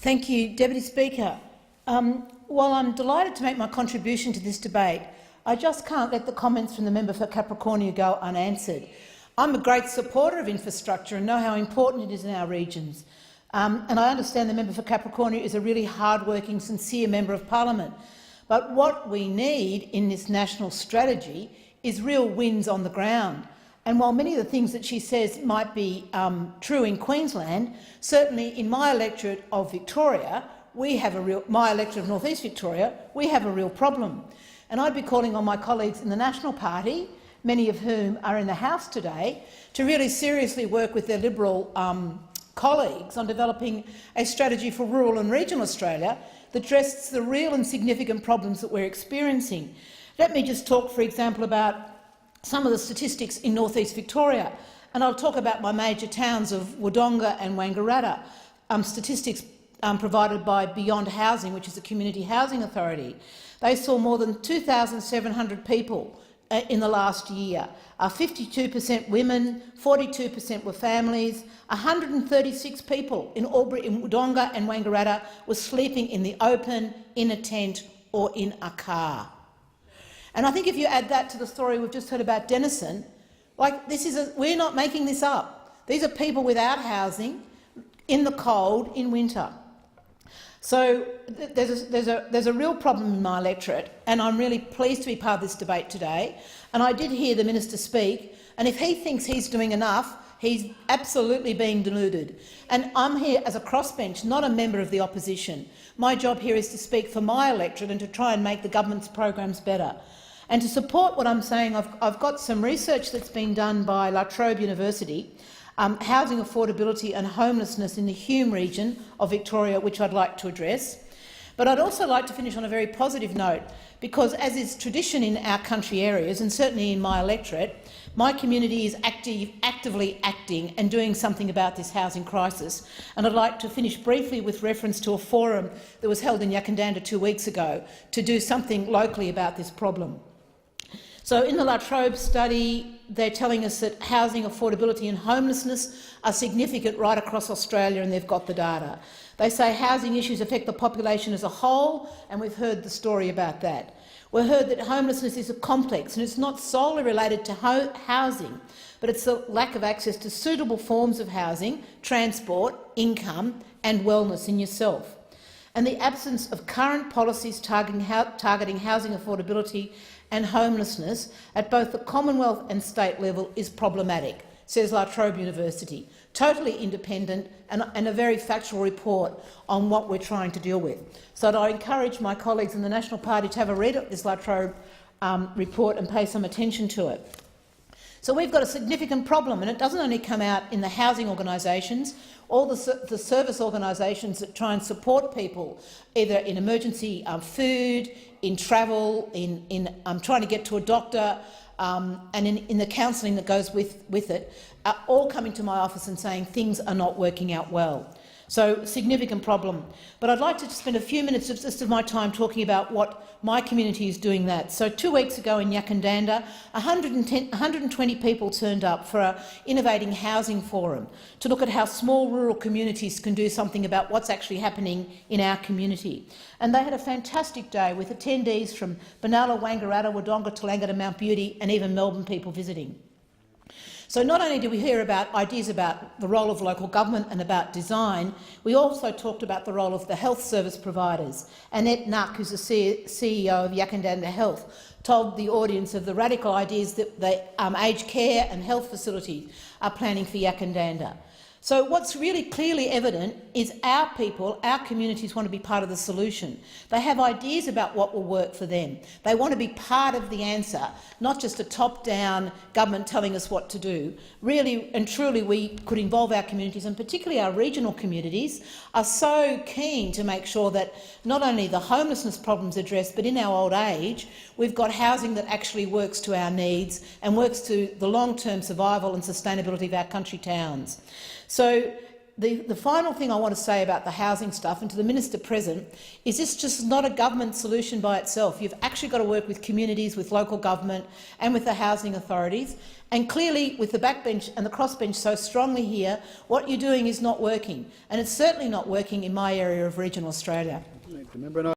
Thank you, Deputy Speaker. While I'm delighted to make my contribution to this debate, I just can't let the comments from the member for Capricornia go unanswered. I'm a great supporter of infrastructure and know how important it is in our regions. And I understand the member for Capricornia is a really hard-working, sincere member of parliament. But what we need in this national strategy is real wins on the ground. And while many of the things that she says might be true in Queensland, certainly in my electorate of Victoria, my electorate of North East Victoria, we have a real problem. And I'd be calling on my colleagues in the National Party, many of whom are in the House today, to really seriously work with their Liberal colleagues on developing a strategy for rural and regional Australia that addresses the real and significant problems that we're experiencing. Let me just talk, for example, about some of the statistics in North East Victoria, and I'll talk about my major towns of Wodonga and Wangaratta, statistics provided by Beyond Housing, which is a community housing authority. They saw more than 2,700 people in the last year. 52% women, 42% were families, 136 people in Wodonga and Wangaratta were sleeping in the open, in a tent or in a car. And I think if you add that to the story we've just heard about Denison, we're not making this up. These are people without housing, in the cold, in winter. So there's a real problem in my electorate, and I'm really pleased to be part of this debate today. And I did hear the minister speak, and if he thinks he's doing enough, he's absolutely being deluded. And I'm here as a crossbench, not a member of the opposition. My job here is to speak for my electorate and to try and make the government's programs better. And to support what I'm saying, I've got some research that's been done by La Trobe University, housing affordability and homelessness in the Hume region of Victoria, which I'd like to address. But I'd also like to finish on a very positive note, because as is tradition in our country areas, and certainly in my electorate, my community is actively acting and doing something about this housing crisis. And I'd like to finish briefly with reference to a forum that was held in Yackandandah 2 weeks ago to do something locally about this problem. So in the La Trobe study, they're telling us that housing affordability and homelessness are significant right across Australia, and they've got the data. They say housing issues affect the population as a whole, and we've heard the story about that. We've heard that homelessness is a complex, and it's not solely related to housing, but it's the lack of access to suitable forms of housing, transport, income and wellness in yourself. And the absence of current policies targeting housing affordability and homelessness at both the Commonwealth and state level is problematic, says La Trobe University. Totally independent and a very factual report on what we're trying to deal with. So I encourage my colleagues in the National Party to have a read of this La Trobe report and pay some attention to it. So we've got a significant problem, and it doesn't only come out in the housing organisations, all the service organisations that try and support people, either in emergency food, in travel, in trying to get to a doctor, and in the counselling that goes with it, are all coming to my office and saying things are not working out well. So, significant problem. But I'd like to spend a few minutes of my time talking about what my community is doing that. So 2 weeks ago in Yackandandah, 120 people turned up for an Innovating Housing Forum to look at how small rural communities can do something about what's actually happening in our community. And they had a fantastic day with attendees from Benalla, Wangaratta, Wodonga, Toolangatta, Mount Beauty and even Melbourne people visiting. So not only did we hear about ideas about the role of local government and about design, we also talked about the role of the health service providers. Annette Nuck, who's the CEO of Yackandandah Health, told the audience of the radical ideas that the aged care and health facilities are planning for Yackandandah. So what's really clearly evident is our people, our communities want to be part of the solution. They have ideas about what will work for them. They want to be part of the answer, not just a top-down government telling us what to do. Really and truly we could involve our communities, and particularly our regional communities are so keen to make sure that not only the homelessness problems are addressed, but in our old age we've got housing that actually works to our needs and works to the long-term survival and sustainability of our country towns. So The final thing I want to say about the housing stuff, and to the minister present, is this just not a government solution by itself. You've actually got to work with communities, with local government and with the housing authorities. And clearly, with the backbench and the crossbench so strongly here, what you're doing is not working. And it's certainly not working in my area of regional Australia.